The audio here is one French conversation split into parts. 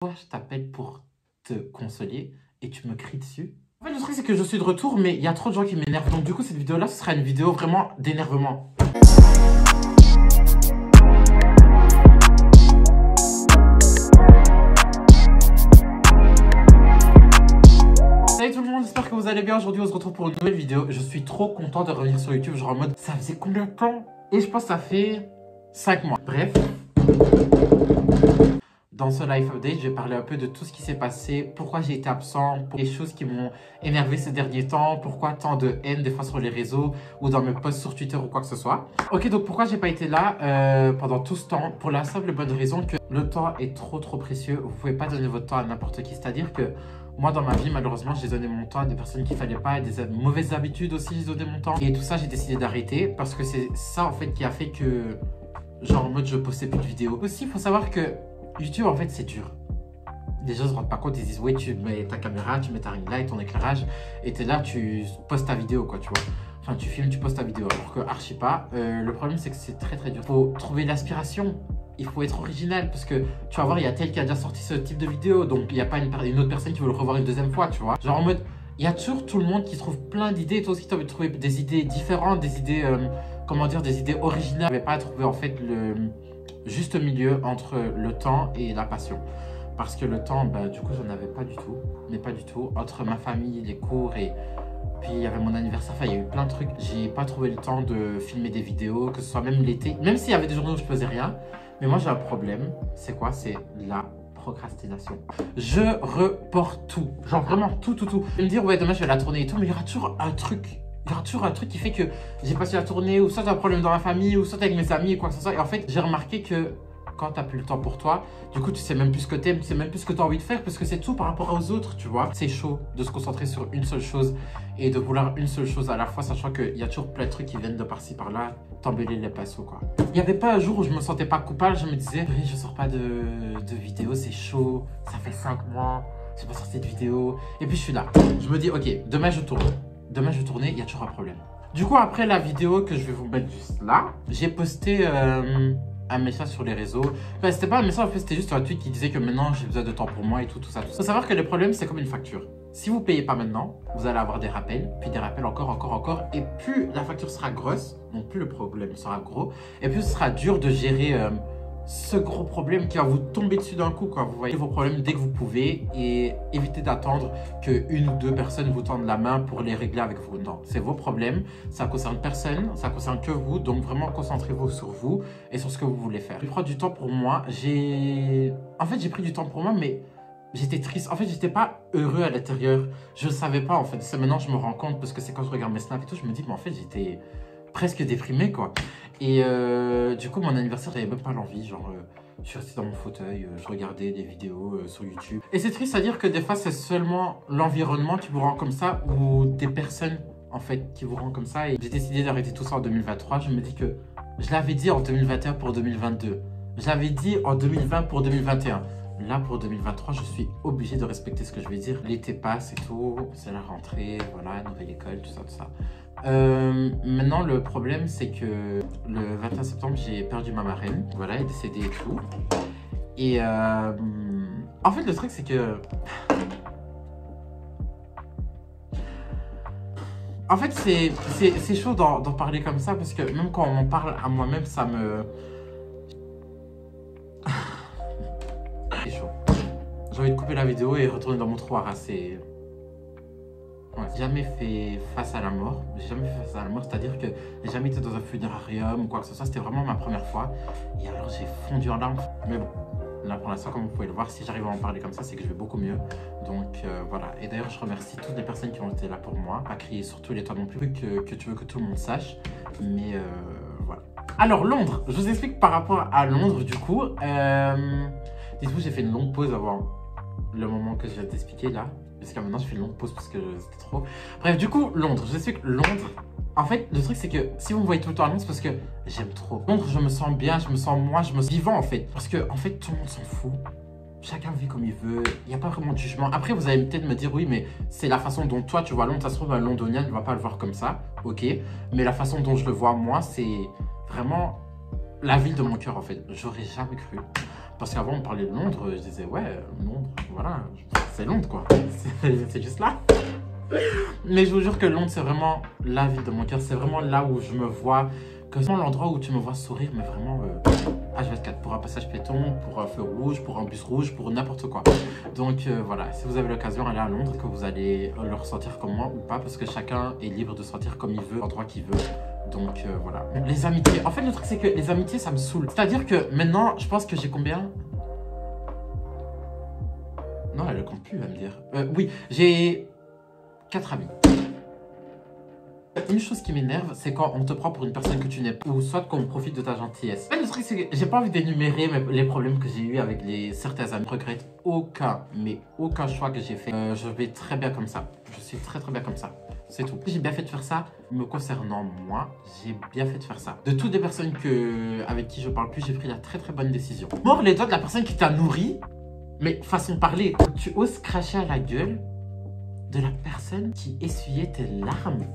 Toi, je t'appelle pour te consoler et tu me cries dessus. En fait, le truc, c'est que je suis de retour, mais il y a trop de gens qui m'énervent. Donc, du coup, cette vidéo-là, ce sera une vidéo vraiment d'énervement. Salut tout le monde, j'espère que vous allez bien. Aujourd'hui, on se retrouve pour une nouvelle vidéo. Je suis trop content de revenir sur YouTube. Genre en mode, ça faisait combien de temps? Et je pense que ça fait 5 mois. Bref. Dans ce live update, je vais parler un peu de tout ce qui s'est passé, pourquoi j'ai été absent, pour les choses qui m'ont énervé ces derniers temps, pourquoi tant de haine des fois sur les réseaux ou dans mes posts sur Twitter ou quoi que ce soit. Ok, donc pourquoi j'ai pas été là pendant tout ce temps? Pour la simple et bonne raison que le temps est trop précieux. Vous pouvez pas donner votre temps à n'importe qui. C'est-à-dire que moi, dans ma vie, malheureusement, j'ai donné mon temps à des personnes qu'il fallait pas, à des mauvaises habitudes aussi, j'ai donné mon temps. Et tout ça, j'ai décidé d'arrêter parce que c'est ça en fait qui a fait que, genre en mode, je postais plus de vidéos. Aussi, il faut savoir que YouTube, en fait, c'est dur. Les gens ne se rendent pas compte, ils disent, oui, tu mets ta caméra, tu mets ta ring light, ton éclairage, et tu es là, tu postes ta vidéo, quoi, tu vois. Enfin, tu filmes, tu postes ta vidéo, alors que archi pas. Le problème, c'est que c'est très dur. Il faut trouver l'inspiration, il faut être original, parce que tu vas voir, il y a tel qui a déjà sorti ce type de vidéo, donc il n'y a pas une autre personne qui veut le revoir une deuxième fois, tu vois. Genre en mode, il y a toujours tout le monde qui trouve plein d'idées, toi aussi, tu as envie de trouver des idées différentes, des idées, comment dire, des idées originales. Je n'avais pas à trouver, en fait, le juste milieu entre le temps et la passion. Parce que le temps, bah, du coup, j'en avais pas du tout. Mais pas du tout. Entre ma famille, les cours et puis il y avait mon anniversaire. Enfin, il y a eu plein de trucs. J'ai pas trouvé le temps de filmer des vidéos, que ce soit même l'été. Même s'il y avait des journées où je faisais rien. Mais moi, j'ai un problème. C'est quoi? C'est la procrastination. Je reporte tout. Genre vraiment tout. Je vais me dire, ouais, demain, je vais la tourner et tout. Mais il y aura toujours un truc. Il y aura toujours un truc qui fait que j'ai passé la tournée, ou soit j'ai un problème dans ma famille, ou soit avec mes amis, ou quoi que ce soit. Et en fait, j'ai remarqué que quand t'as plus le temps pour toi, du coup, tu sais même plus ce que t'aimes, tu sais même plus ce que t'as envie de faire, parce que c'est tout par rapport aux autres, tu vois. C'est chaud de se concentrer sur une seule chose et de vouloir une seule chose à la fois, sachant qu'il y a toujours plein de trucs qui viennent de par-ci, par-là, t'embêler les pinceaux, quoi. Il n'y avait pas un jour où je me sentais pas coupable, je me disais, oui, je sors pas de vidéo, c'est chaud, ça fait 5 mois, j'ai pas sorti de vidéo. Et puis je suis là, je me dis, ok, demain je tourne. Demain, je vais tourner, il y a toujours un problème. Du coup, après la vidéo que je vais vous mettre juste là, j'ai posté un message sur les réseaux. Enfin, c'était pas un message, en fait, c'était juste un tweet qui disait que maintenant, j'ai besoin de temps pour moi et tout ça. Il faut savoir que le problème, c'est comme une facture. Si vous payez pas maintenant, vous allez avoir des rappels, puis des rappels encore. Et plus la facture sera grosse, donc plus le problème sera gros, et plus ce sera dur de gérer ce gros problème qui va vous tomber dessus d'un coup, quoi. Vous voyez vos problèmes dès que vous pouvez et évitez d'attendre qu'une ou deux personnes vous tendent la main pour les régler avec vous. Non, c'est vos problèmes, ça concerne personne, ça concerne que vous, donc vraiment concentrez-vous sur vous et sur ce que vous voulez faire. Je prends du temps pour moi, en fait j'ai pris du temps pour moi, mais j'étais triste. En fait, j'étais pas heureux à l'intérieur. Je ne savais pas, en fait. C'est maintenant que je me rends compte, parce que c'est quand je regarde mes snaps et tout, je me dis, mais en fait, j'étais presque déprimé, quoi. Et du coup, mon anniversaire, j'avais même pas l'envie. Genre, je suis resté dans mon fauteuil, je regardais des vidéos sur YouTube. Et c'est triste à dire que des fois, c'est seulement l'environnement qui vous rend comme ça, ou des personnes, en fait, qui vous rend comme ça. Et j'ai décidé d'arrêter tout ça en 2023. Je me dis que je l'avais dit en 2021 pour 2022. Je l'avais dit en 2020 pour 2021. Là, pour 2023, je suis obligé de respecter ce que je vais dire. L'été passe et tout, c'est la rentrée, voilà, nouvelle école, tout ça. Maintenant, le problème, c'est que le 21 septembre, j'ai perdu ma marraine. Voilà, elle est décédée et tout. Et en fait, le truc, c'est que... En fait, c'est chaud d'en parler comme ça, parce que même quand on m'en parle à moi-même, ça me... C'est chaud. J'ai envie de couper la vidéo et retourner dans mon trou à ras. Ouais. J'ai jamais fait face à la mort. C'est-à-dire que j'ai jamais été dans un funérarium ou quoi que ce soit. C'était vraiment ma première fois. Et alors j'ai fondu en larmes. Mais bon, là pour l'instant, comme vous pouvez le voir, si j'arrive à en parler comme ça, c'est que je vais beaucoup mieux. Donc voilà. Et d'ailleurs, je remercie toutes les personnes qui ont été là pour moi. Pas crier sur tous les toits non plus, que tu veux que tout le monde sache. Mais voilà. Alors Londres, je vous explique par rapport à Londres du coup. Dites-vous, j'ai fait une longue pause avant le moment que je viens de t'expliquer là. Jusqu'à maintenant, je fais une longue pause parce que c'était trop. Bref, du coup, Londres. Je sais que Londres, en fait, le truc, c'est que si vous me voyez tout le temps à Londres, c'est parce que j'aime trop. Londres, je me sens bien, je me sens moi, je me sens vivant en fait. Parce que, en fait, tout le monde s'en fout. Chacun vit comme il veut. Il n'y a pas vraiment de jugement. Après, vous allez peut-être me dire, oui, mais c'est la façon dont toi, tu vois Londres. Ça se trouve, un Londonien ne va pas le voir comme ça. Ok. Mais la façon dont je le vois, moi, c'est vraiment la ville de mon cœur en fait. J'aurais jamais cru. Parce qu'avant, on parlait de Londres, je disais, ouais, Londres, voilà, c'est Londres, quoi. C'est juste là. Mais je vous jure que Londres, c'est vraiment la ville de mon cœur. C'est vraiment là où je me vois, que c'est vraiment l'endroit où tu me vois sourire, mais vraiment H24, pour un passage piéton, pour un feu rouge, pour un bus rouge, pour n'importe quoi. Donc voilà, si vous avez l'occasion d'aller à Londres, que vous allez le ressentir comme moi ou pas, parce que chacun est libre de sentir comme il veut, l'endroit qu'il veut. Donc voilà. Les amitiés. En fait, le truc, c'est que les amitiés, ça me saoule. C'est-à-dire que maintenant, je pense que j'ai combien? Non, elle ne compte plus, elle va me dire. Oui, j'ai 4 amis. Une chose qui m'énerve, c'est quand on te prend pour une personne que tu n'es pas, ou soit qu'on profite de ta gentillesse. En fait, le truc, c'est que j'ai pas envie d'énumérer les problèmes que j'ai eu avec certains amis. Je regrette aucun, mais aucun choix que j'ai fait. Je vais très bien comme ça. Je suis très bien comme ça. C'est tout. J'ai bien fait de faire ça. Me concernant moi, j'ai bien fait de faire ça. De toutes les personnes avec qui je parle plus, j'ai pris la très bonne décision. Mort les doigts de la personne qui t'a nourri, mais façon de parler. Tu oses cracher à la gueule de la personne qui essuyait tes larmes.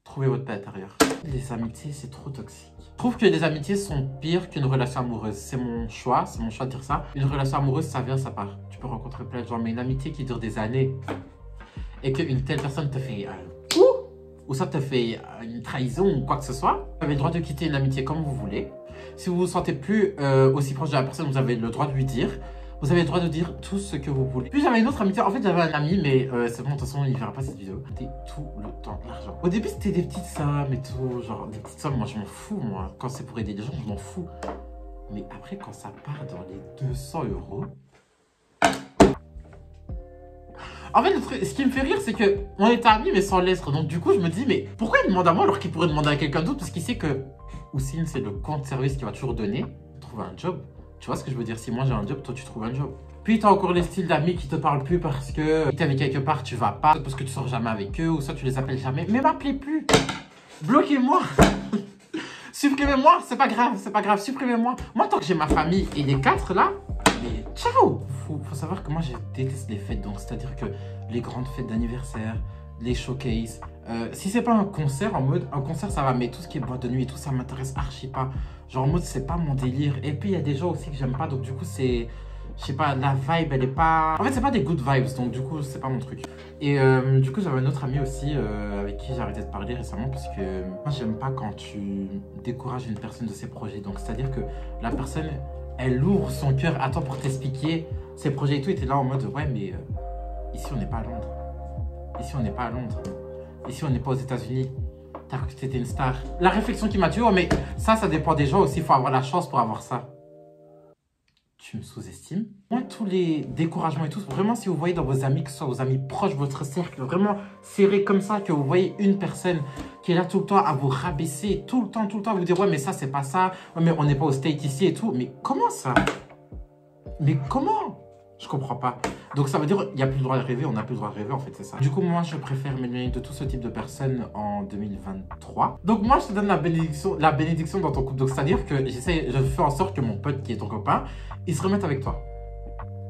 Trouvez votre paix intérieure. Les amitiés, c'est trop toxique. Je trouve que les amitiés sont pires qu'une relation amoureuse. C'est mon choix de dire ça. Une relation amoureuse, ça vient, ça part. Tu peux rencontrer plein de gens, mais une amitié qui dure des années et qu'une telle personne te fait ou ça te fait une trahison ou quoi que ce soit, vous avez le droit de quitter une amitié comme vous voulez. Si vous vous sentez plus aussi proche de la personne, vous avez le droit de lui dire. Vous avez le droit de dire tout ce que vous voulez. Puis j'avais une autre amitié. En fait, j'avais un ami, mais c'est bon, de toute façon, il ne verra pas cette vidéo. C'était tout le temps l'argent. Au début, c'était des petites sommes et tout. Genre, des petites sommes, moi, je m'en fous, moi. Quand c'est pour aider les gens, je m'en fous. Mais après, quand ça part dans les 200 €... En fait, ce qui me fait rire, c'est qu'on était amis, mais sans l'être. Donc, du coup, je me dis, mais pourquoi il demande à moi alors qu'il pourrait demander à quelqu'un d'autre? Parce qu'il sait que Houssine, c'est le compte service qui va toujours donner. Trouver un job. Tu vois ce que je veux dire? Si moi j'ai un job, toi tu trouves un job. Puis tu as encore les styles d'amis qui te parlent plus parce que tu es avec quelque part, tu vas pas, parce que tu sors jamais avec eux, ou soit tu les appelles jamais. Mais m'appelez plus. Bloquez-moi. Supprimez-moi, c'est pas grave, supprimez-moi. Moi, tant que j'ai ma famille et les 4 là, mais ciao. Faut savoir que moi, je déteste les fêtes. Donc, c'est-à-dire que les grandes fêtes d'anniversaire, les showcases, si c'est pas un concert, en mode, un concert ça va, mais tout ce qui est boîte de nuit et tout, ça m'intéresse archi pas. Genre en mode, c'est pas mon délire. Et puis, il y a des gens aussi que j'aime pas, donc du coup, c'est... Je sais pas, la vibe, elle est pas... En fait, c'est pas des good vibes, donc du coup, c'est pas mon truc. Et du coup, j'avais un autre ami aussi avec qui j'ai arrêté de parler récemment parce que moi, j'aime pas quand tu décourages une personne de ses projets. Donc, c'est-à-dire que la personne, elle ouvre son cœur à toi pour t'expliquer ses projets et tout. Et t'es là en mode, ouais, mais ici, on n'est pas à Londres. Ici, on n'est pas à Londres. Ici, on n'est pas aux États-Unis. T'as cru que t'étais une star. La réflexion qui m'a tué, oh, mais ça dépend des gens aussi. Il faut avoir la chance pour avoir ça. Tu me sous-estimes. Moi, tous les découragements et tout, vraiment, si vous voyez dans vos amis, que ce soit vos amis proches, votre cercle, vraiment serré comme ça, que vous voyez une personne qui est là tout le temps à vous rabaisser, tout le temps, à vous dire, ouais, mais ça, c'est pas ça. Ouais, mais on n'est pas au State ici et tout. Mais comment ça? Mais comment? Je comprends pas. Donc ça veut dire qu'il n'y a plus le droit de rêver, on n'a plus le droit de rêver en fait, c'est ça. Du coup, moi, je préfère m'éloigner de tout ce type de personnes en 2023. Donc moi, je te donne la bénédiction dans ton couple. Donc c'est-à-dire que je fais en sorte que mon pote qui est ton copain, il se remette avec toi.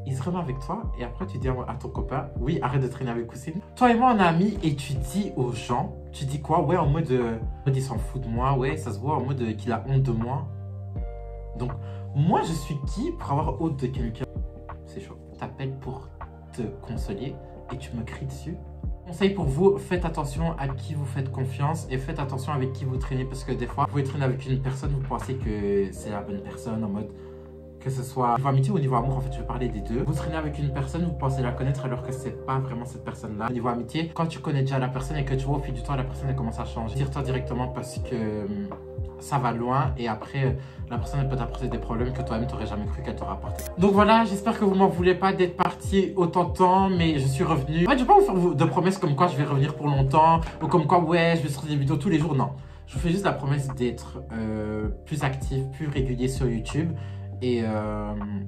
Il se remet avec toi et après tu dis à ton copain, oui, arrête de traîner avec Houssine. Toi et moi, on est amis et tu dis aux gens, tu dis quoi? Ouais, en mode, il s'en fout de moi, ouais, ça se voit en mode qu'il a honte de moi. Donc, moi, je suis qui pour avoir honte de quelqu'un? C'est chaud. T'appelles pour te consoler et tu me cries dessus. Conseil pour vous, faites attention à qui vous faites confiance et faites attention avec qui vous traînez parce que des fois, vous pouvez traîner avec une personne, vous pensez que c'est la bonne personne en mode que ce soit au niveau amitié ou au niveau amour, en fait, je vais parler des deux. Vous traînez avec une personne, vous pensez la connaître alors que c'est pas vraiment cette personne-là. Au niveau amitié, quand tu connais déjà la personne et que tu vois au fil du temps, la personne elle commence à changer, tire-toi directement parce que ça va loin et après, la personne elle peut t'apporter des problèmes que toi-même t'aurais jamais cru qu'elle t'aurait apporté. Donc voilà, j'espère que vous m'en voulez pas d'être parti autant de temps, mais je suis revenu. En fait, je vais pas vous faire de promesses comme quoi je vais revenir pour longtemps ou comme quoi, ouais, je vais sortir des vidéos tous les jours. Non, je vous fais juste la promesse d'être plus actif, plus régulier sur YouTube. Et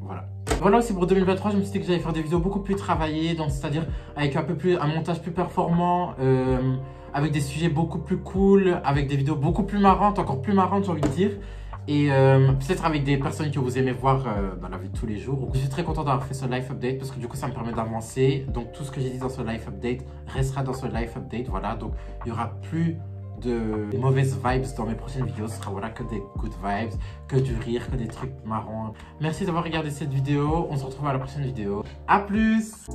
voilà. Voilà aussi pour 2023, je me suis dit que j'allais faire des vidéos beaucoup plus travaillées, donc c'est-à-dire avec un montage plus performant, avec des sujets beaucoup plus cool, avec des vidéos beaucoup plus marrantes, encore plus marrantes j'ai envie de dire. Et peut-être avec des personnes que vous aimez voir dans la vie de tous les jours. Je suis très content d'avoir fait ce live update parce que du coup ça me permet d'avancer. Donc tout ce que j'ai dit dans ce live update restera dans ce live update. Voilà, donc il n'y aura plus de mauvaises vibes dans mes prochaines vidéos. Ce sera voilà que des good vibes, que du rire, que des trucs marrants. Merci d'avoir regardé cette vidéo. On se retrouve à la prochaine vidéo. À plus!